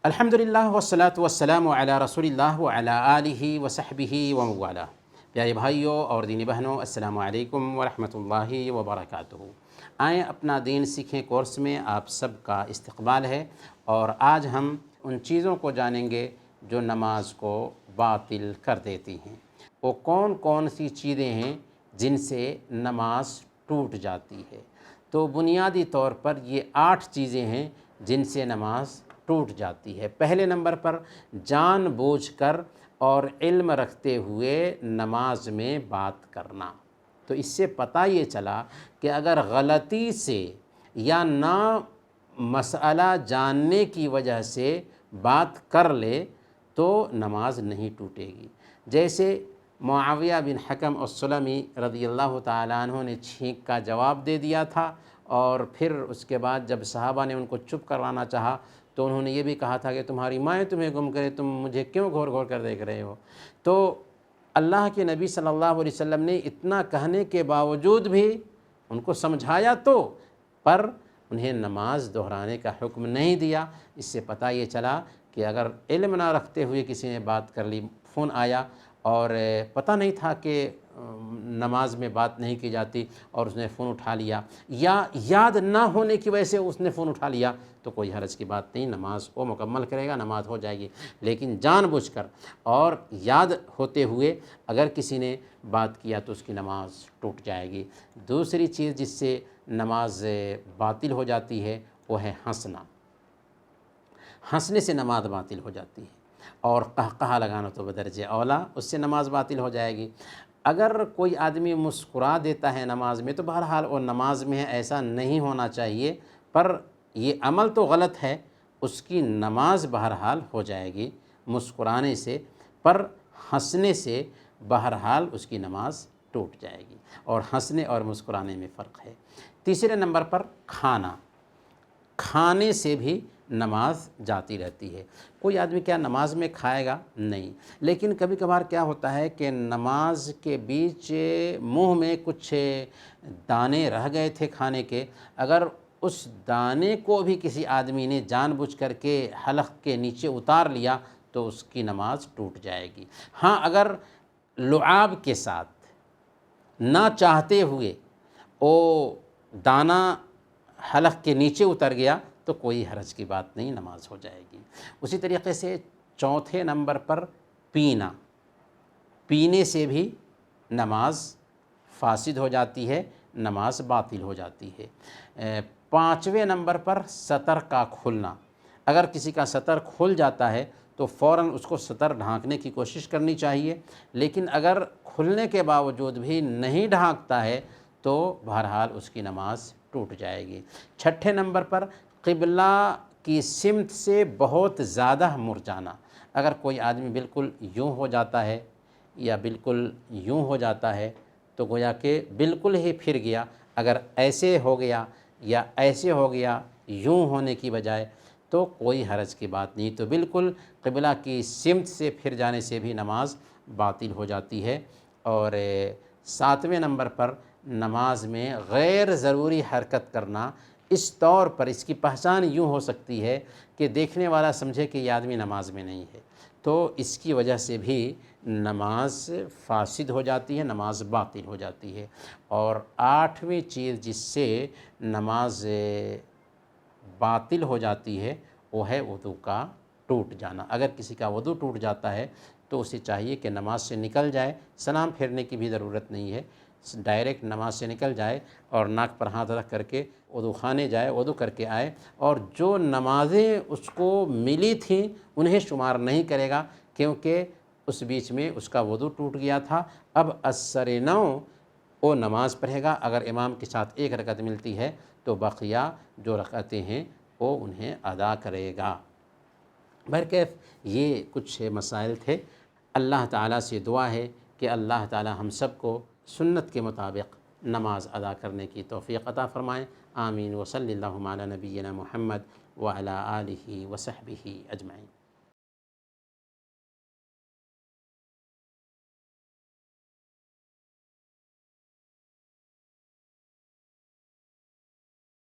الحمدللہ والصلاۃ والسلام علی رسول اللہ وعلی آلہ وصحبہ وموالا۔ پیارے بھائیوں اور دینی بہنوں، السلام علیکم ورحمۃ اللہ وبرکاتہ۔ آئیں اپنا دین سیکھیں کورس میں آپ سب کا استقبال ہے، اور آج ہم ان چیزوں کو جانیں گے جو نماز کو باطل کر دیتی ہیں۔ وہ کون کون سی چیزیں ہیں جن سے نماز ٹوٹ جاتی ہے؟ تو بنیادی طور پر یہ 8 چیزیں ہیں جن سے نماز ٹوٹ جاتی ہے۔ پہلے نمبر پر جان بوجھ کر اور علم رکھتے ہوئے نماز میں بات کرنا۔ تو اس سے پتہ یہ چلا کہ اگر غلطی سے یا نہ مسئلہ جاننے کی وجہ سے بات کر لے تو نماز نہیں ٹوٹے گی۔ جیسے معاویہ بن حکم السلمی رضی اللہ تعالیٰ عنہ نے چھینک کا جواب دے دیا تھا، اور پھر اس کے بعد جب صحابہ نے ان کو چپ کروانا چاہا تو انہوں نے یہ بھی کہا تھا کہ تمہاری مائیں تمہیں گم کرے، تم مجھے کیوں گھور گھور کر دیکھ رہے ہو؟ تو اللہ کے نبی صلی اللہ علیہ وسلم نے اتنا کہنے کے باوجود بھی ان کو سمجھایا تو، پر انہیں نماز دہرانے کا حکم نہیں دیا۔ اس سے پتہ یہ چلا کہ اگر علم نہ رکھتے ہوئے کسی نے بات کر لی، فون آیا اور پتہ نہیں تھا کہ نماز میں بات نہیں کی جاتی اور اس نے فون اٹھا لیا، یا یاد نہ ہونے کی وجہ سے اس نے فون اٹھا لیا، تو کوئی حرج کی بات نہیں، نماز کو مکمل کرے گا، نماز ہو جائے گی۔ لیکن جان بوجھ کر اور یاد ہوتے ہوئے اگر کسی نے بات کیا تو اس کی نماز ٹوٹ جائے گی۔ دوسری چیز جس سے نماز باطل ہو جاتی ہے وہ ہے ہنسنا۔ ہنسنے سے نماز باطل ہو جاتی ہے، اور قہقہہ لگانا تو بدرجہ اولا، اس سے نماز باطل ہو جائے گی۔ اگر کوئی آدمی مسکرا دیتا ہے نماز میں تو بہرحال وہ نماز میں ہے، ایسا نہیں ہونا چاہیے، پر یہ عمل تو غلط ہے، اس کی نماز بہرحال ہو جائے گی مسکرانے سے، پر ہنسنے سے بہرحال اس کی نماز ٹوٹ جائے گی، اور ہنسنے اور مسکرانے میں فرق ہے۔ تیسرے نمبر پر کھانا۔ کھانے سے بھی نماز جاتی رہتی ہے۔ کوئی آدمی کیا نماز میں کھائے گا؟ نہیں، لیکن کبھی کبھار کیا ہوتا ہے کہ نماز کے بیچ منہ میں کچھ دانے رہ گئے تھے کھانے کے، اگر اس دانے کو بھی کسی آدمی نے جان بوجھ کر کے حلق کے نیچے اتار لیا تو اس کی نماز ٹوٹ جائے گی۔ ہاں، اگر لعاب کے ساتھ نہ چاہتے ہوئے وہ دانہ حلق کے نیچے اتر گیا تو کوئی حرج کی بات نہیں، نماز ہو جائے گی۔ اسی طریقے سے چوتھے نمبر پر پینا۔ پینے سے بھی نماز فاسد ہو جاتی ہے، نماز باطل ہو جاتی ہے۔ پانچویں نمبر پر سطر کا کھلنا۔ اگر کسی کا سطر کھل جاتا ہے تو فوراً اس کو سطر ڈھانکنے کی کوشش کرنی چاہیے، لیکن اگر کھلنے کے باوجود بھی نہیں ڈھانکتا ہے تو بہرحال اس کی نماز ٹوٹ جائے گی۔ چھٹے نمبر پر قبلہ کی سمت سے بہت زیادہ مڑ جانا۔ اگر کوئی آدمی بالکل یوں ہو جاتا ہے یا بالکل یوں ہو جاتا ہے تو گویا کہ بالکل ہی پھر گیا، اگر ایسے ہو گیا یا ایسے ہو گیا یوں ہونے کی بجائے تو کوئی حرج کی بات نہیں، تو بالکل قبلہ کی سمت سے پھر جانے سے بھی نماز باطل ہو جاتی ہے۔ اور ساتویں نمبر پر نماز میں غیر ضروری حرکت کرنا۔ اس طور پر اس کی پہچان یوں ہو سکتی ہے کہ دیکھنے والا سمجھے کہ یہ آدمی نماز میں نہیں ہے، تو اس کی وجہ سے بھی نماز فاسد ہو جاتی ہے، نماز باطل ہو جاتی ہے۔ اور آٹھویں چیز جس سے نماز باطل ہو جاتی ہے وہ ہے وضو کا ٹوٹ جانا۔ اگر کسی کا وضو ٹوٹ جاتا ہے تو اسے چاہیے کہ نماز سے نکل جائے، سلام پھیرنے کی بھی ضرورت نہیں ہے، ڈائریکٹ نماز سے نکل جائے اور ناک پر ہاتھ رکھ کر کے وضو خانے جائے، وضو کر کے آئے، اور جو نمازیں اس کو ملی تھیں انہیں شمار نہیں کرے گا، کیونکہ اس بیچ میں اس کا وضو ٹوٹ گیا تھا۔ اب اثر نو وہ نماز پڑھے گا، اگر امام کے ساتھ ایک رکعت ملتی ہے تو بقیہ جو رکعتیں ہیں وہ انہیں ادا کرے گا۔ بہرکیف یہ کچھ مسائل تھے۔ اللہ تعالیٰ سے دعا ہے کہ اللہ تعالیٰ ہم سب کو سنت کے مطابق نماز ادا کرنے کی توفیق عطا فرمائیں۔ آمین۔ وصلی اللہ علی نبینا محمد وعلی آلہ وصحبہ اجمعین۔